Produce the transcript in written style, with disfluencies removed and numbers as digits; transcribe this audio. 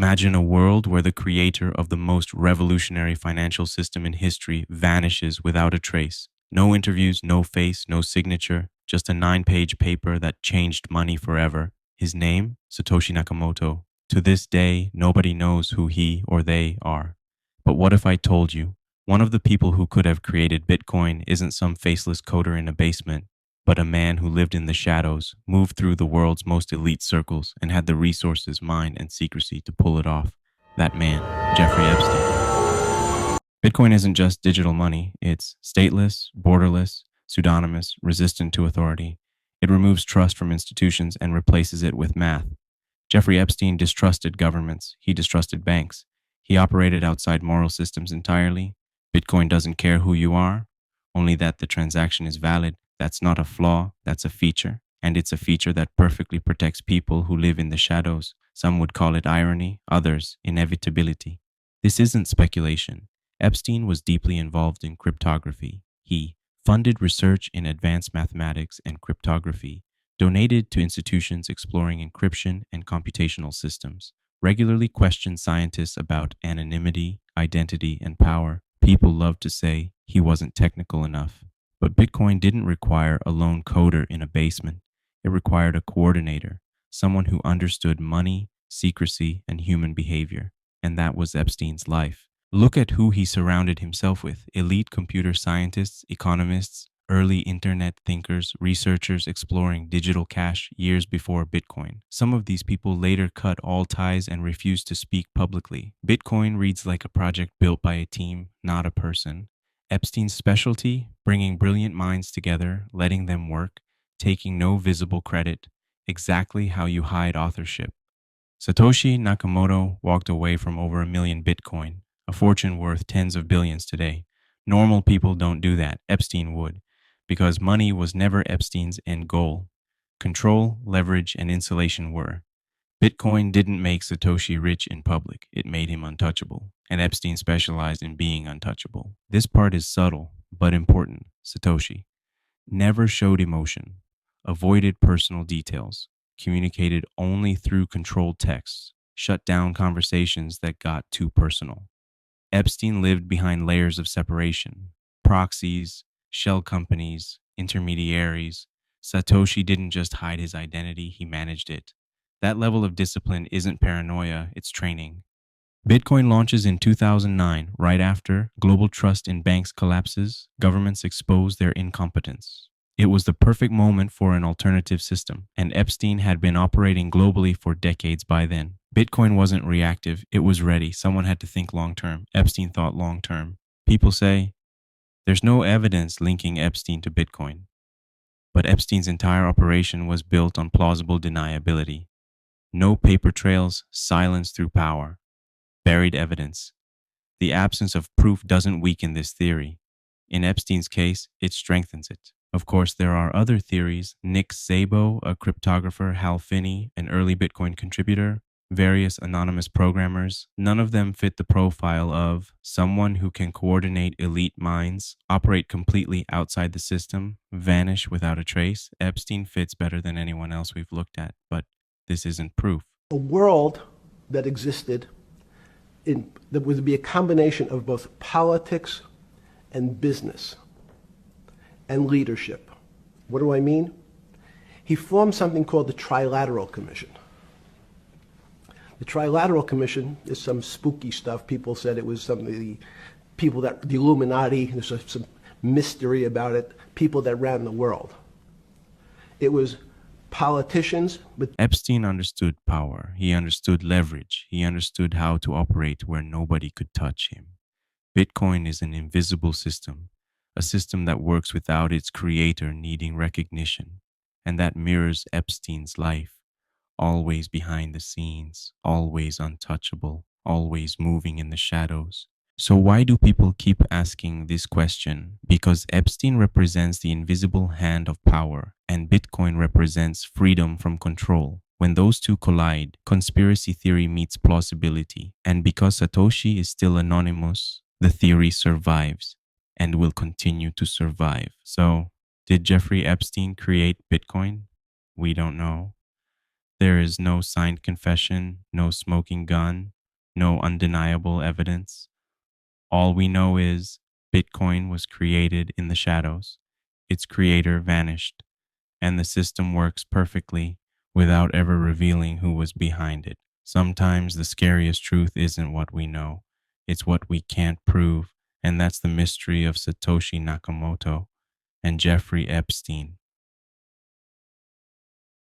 Imagine a world where the creator of the most revolutionary financial system in history vanishes without a trace. No interviews, no face, no signature, just a 9-page paper that changed money forever. His name? Satoshi Nakamoto. To this day, nobody knows who he or they are. But what if I told you one of the people who could have created Bitcoin isn't some faceless coder in a basement, but a man who lived in the shadows, moved through the world's most elite circles, and had the resources, mind, and secrecy to pull it off? That man, Jeffrey Epstein. Bitcoin isn't just digital money, it's stateless, borderless, pseudonymous, resistant to authority. It removes trust from institutions and replaces it with math. Jeffrey Epstein distrusted governments, he distrusted banks. He operated outside moral systems entirely. Bitcoin doesn't care who you are, only that the transaction is valid. That's not a flaw, that's a feature. And it's a feature that perfectly protects people who live in the shadows. Some would call it irony, others inevitability. This isn't speculation. Epstein was deeply involved in cryptography. He funded research in advanced mathematics and cryptography, donated to institutions exploring encryption and computational systems, regularly questioned scientists about anonymity, identity, and power. People love to say he wasn't technical enough. But Bitcoin didn't require a lone coder in a basement. It required a coordinator, someone who understood money, secrecy, and human behavior. And that was Epstein's life. Look at who he surrounded himself with: elite computer scientists, economists, early internet thinkers, researchers exploring digital cash years before Bitcoin. Some of these people later cut all ties and refused to speak publicly. Bitcoin reads like a project built by a team, not a person. Epstein's specialty? Bringing brilliant minds together, letting them work, taking no visible credit, exactly how you hide authorship. Satoshi Nakamoto walked away from over 1 million Bitcoin, a fortune worth tens of billions today. Normal people don't do that. Epstein would, because money was never Epstein's end goal. Control, leverage, and insulation were. Bitcoin didn't make Satoshi rich in public, it made him untouchable, and Epstein specialized in being untouchable. This part is subtle, but important. Satoshi never showed emotion, avoided personal details, communicated only through controlled texts, shut down conversations that got too personal. Epstein lived behind layers of separation: proxies, shell companies, intermediaries. Satoshi didn't just hide his identity, he managed it. That level of discipline isn't paranoia, it's training. Bitcoin launches in 2009, right after global trust in banks collapses, governments expose their incompetence. It was the perfect moment for an alternative system, and Epstein had been operating globally for decades by then. Bitcoin wasn't reactive, it was ready. Someone had to think long term. Epstein thought long term. People say, there's no evidence linking Epstein to Bitcoin. But Epstein's entire operation was built on plausible deniability. No paper trails, silence through power, buried evidence. The absence of proof doesn't weaken this theory. In Epstein's case, it strengthens it. Of course, there are other theories. Nick Szabo, a cryptographer, Hal Finney, an early Bitcoin contributor, various anonymous programmers. None of them fit the profile of someone who can coordinate elite minds, operate completely outside the system, vanish without a trace. Epstein fits better than anyone else we've looked at, but this isn't proof. A world that existed that would be a combination of both politics and business and leadership. What do I mean? He formed something called the Trilateral Commission. The Trilateral Commission is some spooky stuff. People said it was some of the people that, the Illuminati, there's some mystery about it, people that ran the world. It was politicians. But Epstein understood power. He understood leverage. He understood how to operate where nobody could touch him. Bitcoin is an invisible system, a system that works without its creator needing recognition. And that mirrors Epstein's life. Always behind the scenes, always untouchable, always moving in the shadows. So why do people keep asking this question? Because Epstein represents the invisible hand of power, and Bitcoin represents freedom from control. When those two collide, conspiracy theory meets plausibility. And because Satoshi is still anonymous, the theory survives and will continue to survive. So, did Jeffrey Epstein create Bitcoin? We don't know. There is no signed confession, no smoking gun, no undeniable evidence. All we know is Bitcoin was created in the shadows. Its creator vanished, and the system works perfectly without ever revealing who was behind it. Sometimes the scariest truth isn't what we know, it's what we can't prove, and that's the mystery of Satoshi Nakamoto and Jeffrey Epstein.